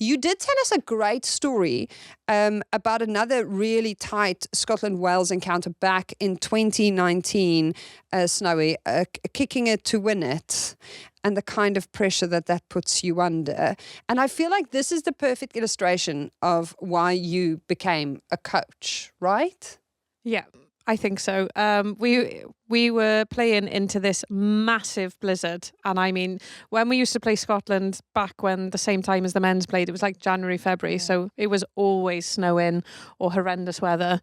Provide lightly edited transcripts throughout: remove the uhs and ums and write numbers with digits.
You did tell us a great story about another really tight Scotland-Wales encounter back in 2019, Snowy, kicking it to win it, and the kind of pressure that puts you under. And I feel like this is the perfect illustration of why you became a coach, right? Yeah, I think so. We were playing into this massive blizzard. And I mean, when we used to play Scotland back when the same time as the men's played, it was like January, February. Yeah. So it was always snowing or horrendous weather.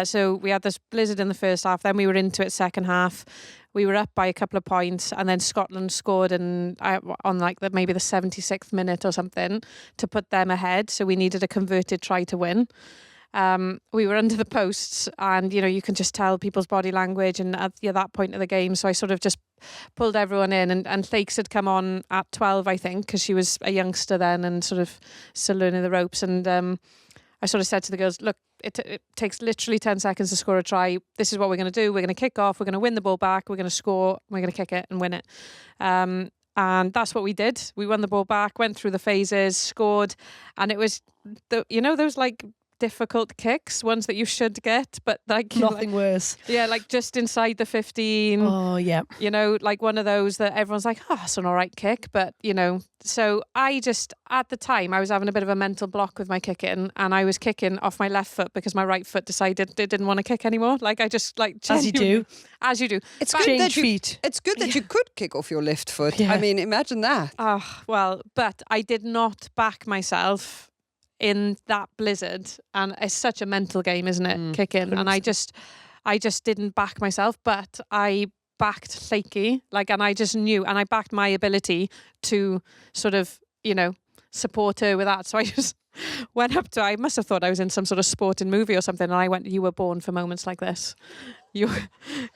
So we had this blizzard in the first half. Then we were into it second half. We were up by a couple of points, and then Scotland scored on like maybe the 76th minute or something to put them ahead. So we needed a converted try to win. We were under the posts, and you can just tell people's body language and at that point of the game. So I sort of just pulled everyone in, and Thakes had come on at 12, I think, because she was a youngster then and sort of still learning the ropes. And I sort of said to the girls, look, it takes literally 10 seconds to score a try. This is what we're going to do. We're going to kick off. We're going to win the ball back. We're going to score. We're going to kick it and win it. And that's what we did. We won the ball back, went through the phases, scored, and it was those like difficult kicks, ones that you should get, but like nothing worse. Yeah, like just inside the 15. Oh yeah. Like one of those that everyone's like, oh, that's an all right kick, but so I just, at the time, I was having a bit of a mental block with my kicking, and I was kicking off my left foot because my right foot decided it didn't want to kick anymore. Like I just as you do. It's good that it's good that you could kick off your left foot. Yeah. I mean, imagine that. Oh well, but I did not back myself in that blizzard, and it's such a mental game, isn't it? Kicking, 100%. And I just didn't back myself, but I backed Lakey, and I just knew, and I backed my ability to sort of support her with that. So I just went up to, I must have thought I was in some sort of sporting movie or something, and I went, you were born for moments like this. You're going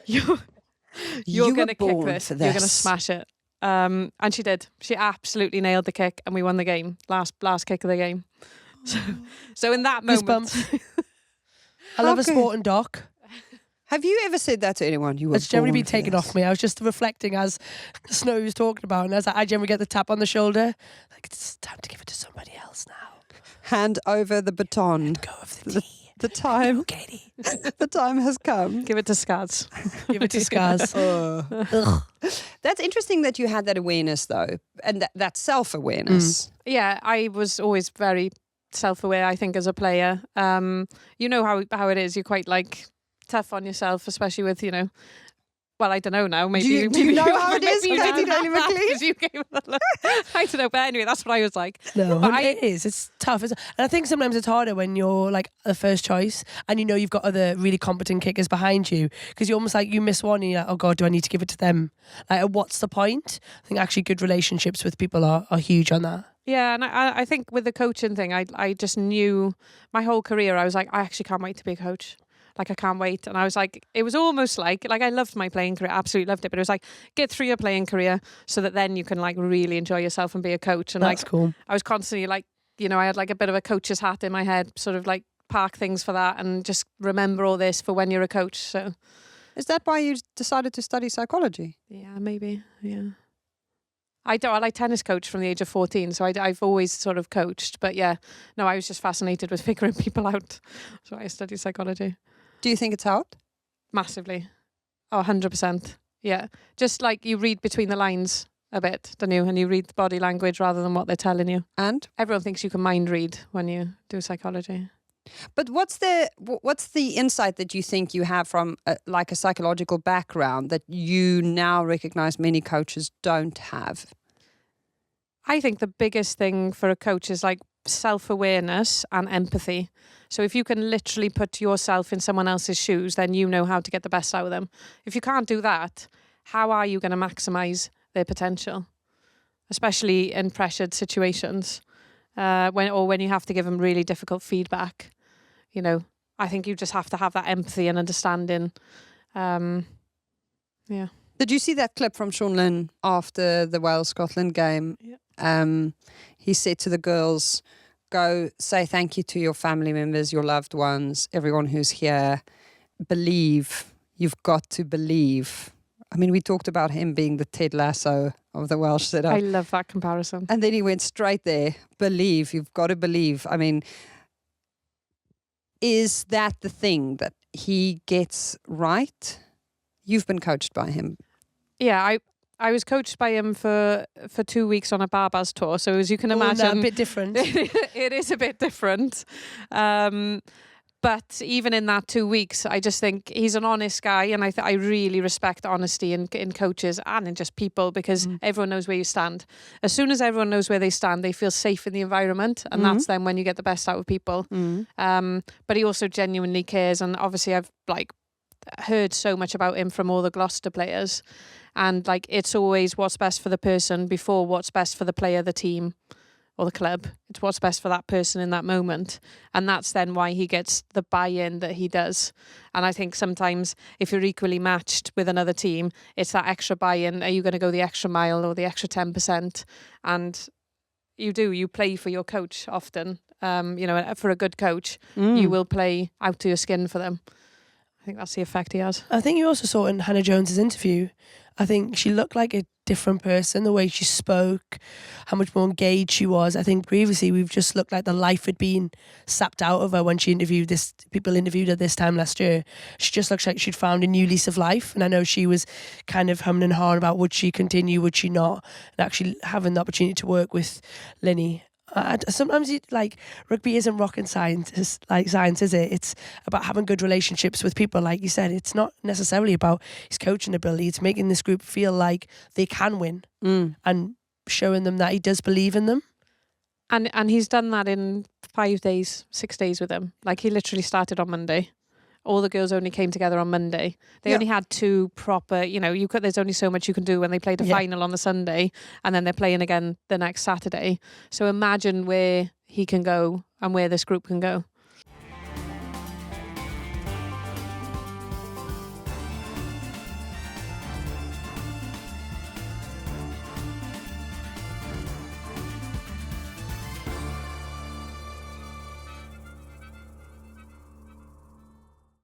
to kick this. You're going to smash it. And she did. She absolutely nailed the kick, and we won the game. Last kick of the game. So in that moment, I love a sporting doc. Have you ever said that to anyone? It's generally been taken off me. I was just reflecting as Snow was talking about, and I generally get the tap on the shoulder. Like, it's time to give it to somebody else now. Hand over the baton. Let go of the tea. The time, Katie. The time has come. Give it to Scaz. Give it to Scaz. That's interesting that you had that awareness, though, and that self-awareness. Yeah, I was always very self-aware, I think, as a player. You know how it is. You're quite tough on yourself, especially with well, I don't know now. Maybe do you know how it is, Katie Daly McLean? I don't know, but anyway, that's what I was like. No, it is. It's tough. And I think sometimes it's harder when you're the first choice, and you've got other really competent kickers behind you, because you're almost you miss one, and you're like, oh God, do I need to give it to them? What's the point? I think actually good relationships with people are huge on that. Yeah, and I think with the coaching thing, I just knew my whole career, I was like, I actually can't wait to be a coach. I can't wait. And I was like, it was almost like I loved my playing career, absolutely loved it. But it was get through your playing career so that then you can really enjoy yourself and be a coach. And that's cool. I was constantly I had a bit of a coach's hat in my head, sort of park things for that and just remember all this for when you're a coach. So is that why you decided to study psychology? Yeah, maybe. Yeah. I tennis coach from the age of 14, so I've always sort of coached. But yeah, no, I was just fascinated with figuring people out. So I studied psychology. Do you think it's helped? Massively. Oh, 100%. Yeah. Just you read between the lines a bit, don't you? And you read the body language rather than what they're telling you. And? Everyone thinks you can mind read when you do psychology. But what's the insight that you think you have from a psychological background that you now recognise many coaches don't have? I think the biggest thing for a coach is self-awareness and empathy. So if you can literally put yourself in someone else's shoes, then you know how to get the best out of them. If you can't do that, how are you going to maximise their potential? Especially in pressured situations, when you have to give them really difficult feedback. I think you just have to have that empathy and understanding. Yeah. Did you see that clip from Sean Lynn after the Wales-Scotland game? Yeah. He said to the girls, go say thank you to your family members, your loved ones, everyone who's here. Believe. You've got to believe. I mean, we talked about him being the Ted Lasso of the Welsh setup. I love that comparison. And then he went straight there. Believe, you've got to believe. I mean, is that the thing that he gets right? You've been coached by him. Yeah, I was coached by him for 2 weeks on a Barbas tour. So as you can imagine, a bit different. It is a bit different. But even in that 2 weeks, I just think he's an honest guy, and I really respect honesty in coaches and in just people, because everyone knows where you stand. As soon as everyone knows where they stand, they feel safe in the environment, and that's then when you get the best out of people. But he also genuinely cares, and obviously I've heard so much about him from all the Gloucester players, and it's always what's best for the person before what's best for the player, the team, or the club. It's what's best for that person in that moment. And that's then why he gets the buy-in that he does. And I think sometimes if you're equally matched with another team, it's that extra buy-in. Are you going to go the extra mile or the extra 10%? And you play for your coach often. For a good coach, you will play out to your skin for them. I think that's the effect he has. I think you also saw in Hannah Jones's interview, I think she looked like a different person, the way she spoke, how much more engaged she was. I think previously we've just looked like the life had been sapped out of her when people interviewed her this time last year. She just looks like she'd found a new lease of life. And I know she was kind of humming and hawing about would she continue, would she not, and actually having the opportunity to work with Linny. Sometimes rugby isn't rocket science, is it? It's about having good relationships with people. Like you said, it's not necessarily about his coaching ability. It's making this group feel like they can win and showing them that he does believe in them. And he's done that in 6 days with them. He literally started on Monday. All the girls only came together on Monday. They only had 2 proper, there's only so much you can do when they played a final on the Sunday, and then they're playing again the next Saturday. So imagine where he can go and where this group can go.